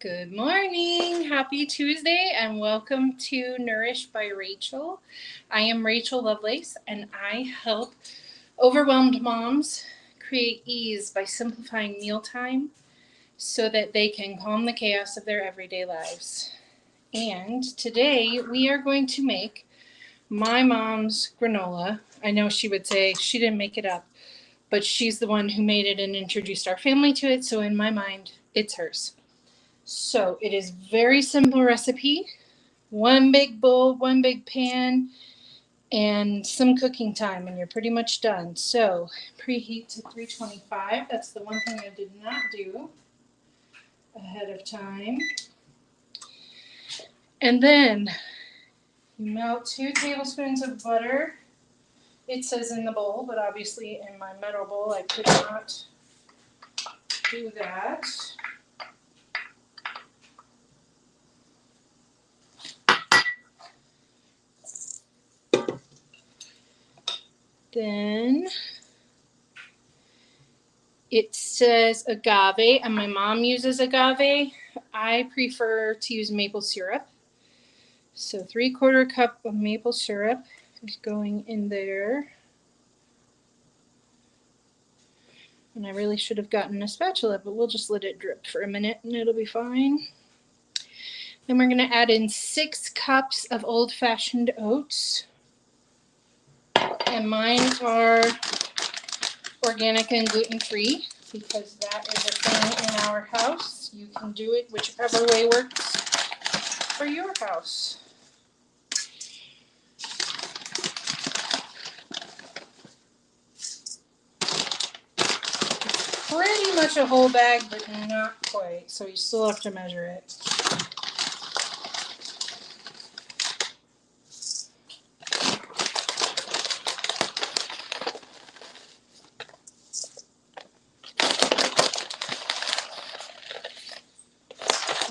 Good morning. Happy Tuesday and welcome to Nourish by Rachel. I am Rachel Lovelace and I help overwhelmed moms create ease by simplifying mealtime so that they can calm the chaos of their everyday lives. And today we are going to make my mom's granola. I know she would say she didn't make it up, but she's the one who made it and introduced our family to it, so in my mind, it's hers. So it is very simple recipe. One big bowl, one big pan, and some cooking time, and you're pretty much done. So preheat to 325. That's the one thing I did not do ahead of time. And then you melt 2 tablespoons of butter. It says in the bowl, but obviously in my metal bowl I could not do that. Then it says agave, and my mom uses agave. I prefer to use maple syrup. So 3/4 cup of maple syrup is going in there. And I really should have gotten a spatula, but we'll just let it drip for a minute and it'll be fine. Then we're going to add in 6 cups of old-fashioned oats. And mine are organic and gluten-free because that is a thing in our house. You can do it whichever way works for your house. Pretty much a whole bag, but not quite, so you still have to measure it.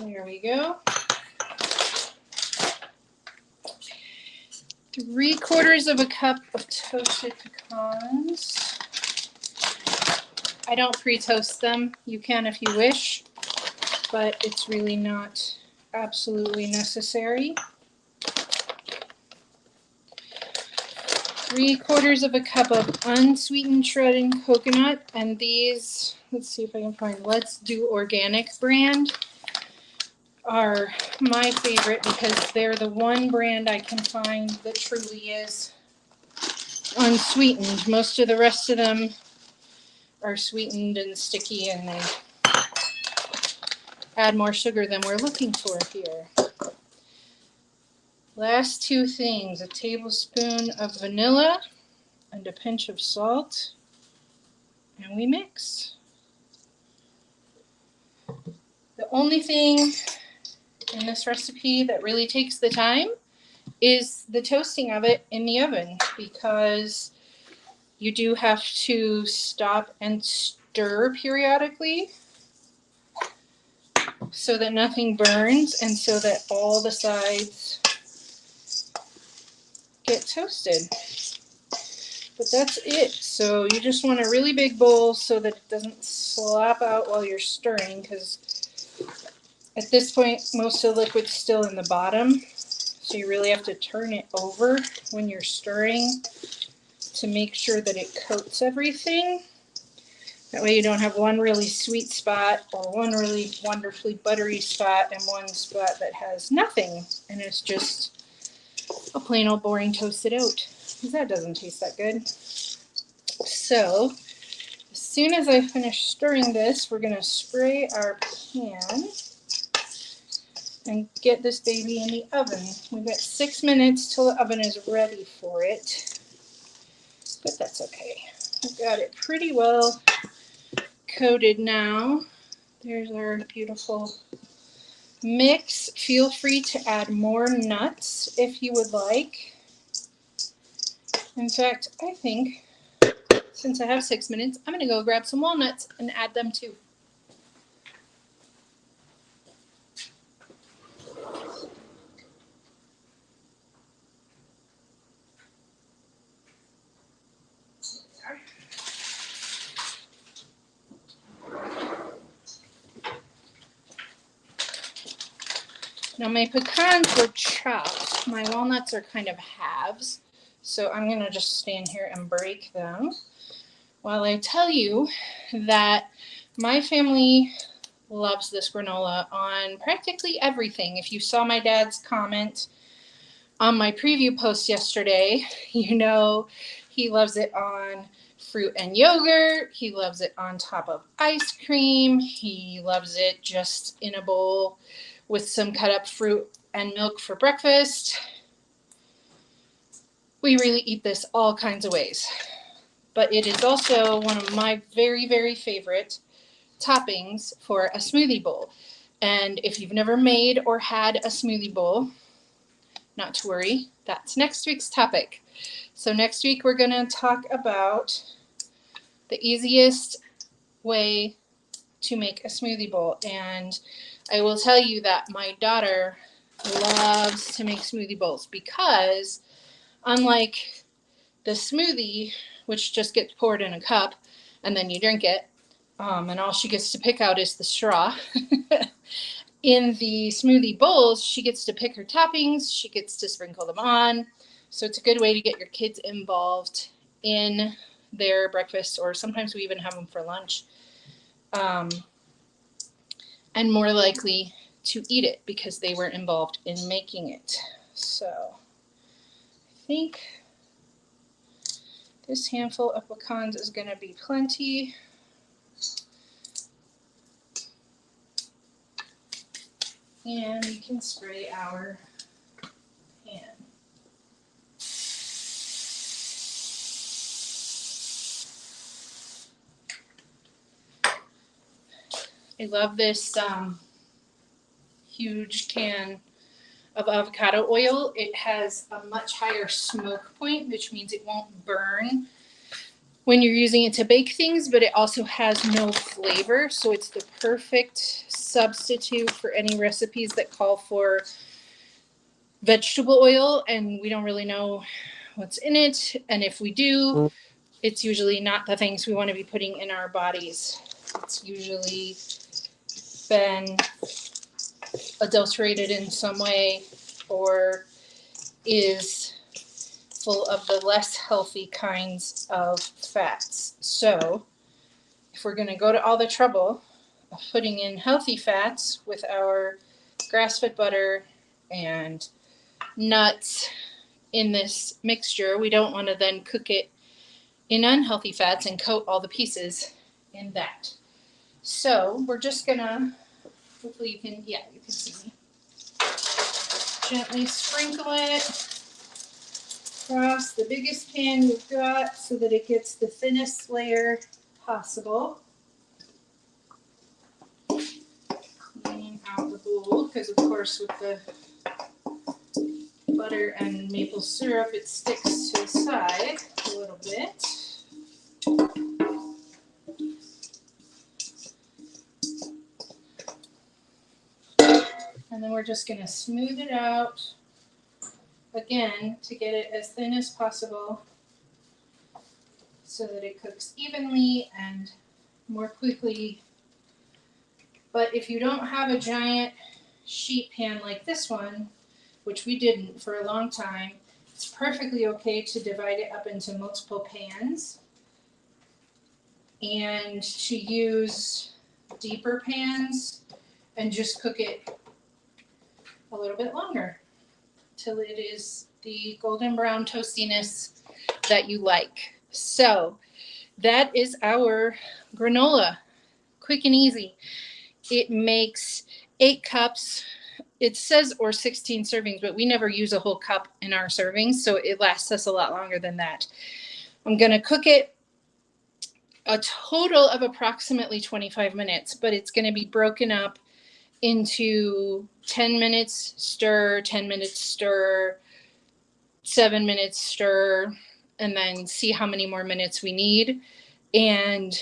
There we go. 3/4 cup of toasted pecans. I don't pre-toast them. You can if you wish, but it's really not absolutely necessary. 3/4 cup of unsweetened shredded coconut, and these, let's see if I can find, Let's Do Organic brand are my favorite because they're the one brand I can find that truly is unsweetened. Most of the rest of them are sweetened and sticky, and they add more sugar than we're looking for here. Last 2 things, a tablespoon of vanilla and a pinch of salt, and we mix. The only thing in this recipe that really takes the time is the toasting of it in the oven, because you do have to stop and stir periodically so that nothing burns and so that all the sides get toasted. But that's it. So you just want a really big bowl so that it doesn't slop out while you're stirring, because at this point most of the liquid's still in the bottom. So you really have to turn it over when you're stirring to make sure that it coats everything. That way you don't have one really sweet spot or one really wonderfully buttery spot and one spot that has nothing and it's just a plain old boring toasted oat. That doesn't taste that good. So as soon as I finish stirring this, we're going to spray our pan and get this baby in the oven. We've got 6 minutes till the oven is ready for it, but that's okay. We've got it pretty well coated now. There's our beautiful mix. Feel free to add more nuts if you would like. In fact, I think since I have 6 minutes, I'm going to go grab some walnuts and add them too. Now my pecans were chopped. My walnuts are kind of halves. So I'm going to just stand here and break them while I tell you that my family loves this granola on practically everything. If you saw my dad's comment on my preview post yesterday, you know he loves it on fruit and yogurt. He loves it on top of ice cream. He loves it just in a bowl with some cut up fruit and milk for breakfast. We really eat this all kinds of ways. But it is also one of my very, very favorite toppings for a smoothie bowl. And if you've never made or had a smoothie bowl, not to worry, that's next week's topic. So next week we're going to talk about the easiest way to make a smoothie bowl. And I will tell you that my daughter loves to make smoothie bowls because unlike the smoothie, which just gets poured in a cup and then you drink it, and all she gets to pick out is the straw. In the smoothie bowls, she gets to pick her toppings, she gets to sprinkle them on. So it's a good way to get your kids involved in their breakfast, or sometimes we even have them for lunch. And more likely to eat it because they were involved in making it. So I think this handful of pecans is going to be plenty. And we can spray our pan. I love this huge can of avocado oil. It has a much higher smoke point, which means it won't burn when you're using it to bake things, but it also has no flavor. So it's the perfect substitute for any recipes that call for vegetable oil and we don't really know what's in it. And if we do, it's usually not the things we want to be putting in our bodies. It's usually been adulterated in some way or is full of the less healthy kinds of fats. So if we're going to go to all the trouble of putting in healthy fats with our grass-fed butter and nuts in this mixture, we don't want to then cook it in unhealthy fats and coat all the pieces in that. So we're just gonna, hopefully you can see me, gently sprinkle it across the biggest pan you've got so that it gets the thinnest layer possible. Cleaning out the bowl because of course with the butter and maple syrup it sticks to the side a little bit. And then we're just going to smooth it out again to get it as thin as possible so that it cooks evenly and more quickly. But if you don't have a giant sheet pan like this one, which we didn't for a long time, it's perfectly okay to divide it up into multiple pans and to use deeper pans and just cook it a little bit longer till it is the golden brown toastiness that you like. So that is our granola, quick and easy. It makes 8 cups. It says or 16 servings, but we never use a whole cup in our servings, so it lasts us a lot longer than that. I'm going to cook it a total of approximately 25 minutes, but it's going to be broken up into 10 minutes stir, 10 minutes stir, 7 minutes stir, and then see how many more minutes we need and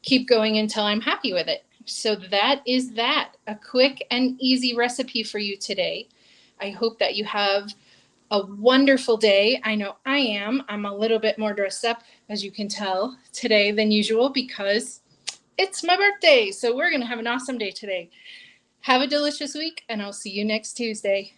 keep going until I'm happy with it. So that is that, a quick and easy recipe for you today. I hope that you have a wonderful day. I know I am. I'm a little bit more dressed up, as you can tell, today than usual because it's my birthday. So we're going to have an awesome day today. Have a delicious week, and I'll see you next Tuesday.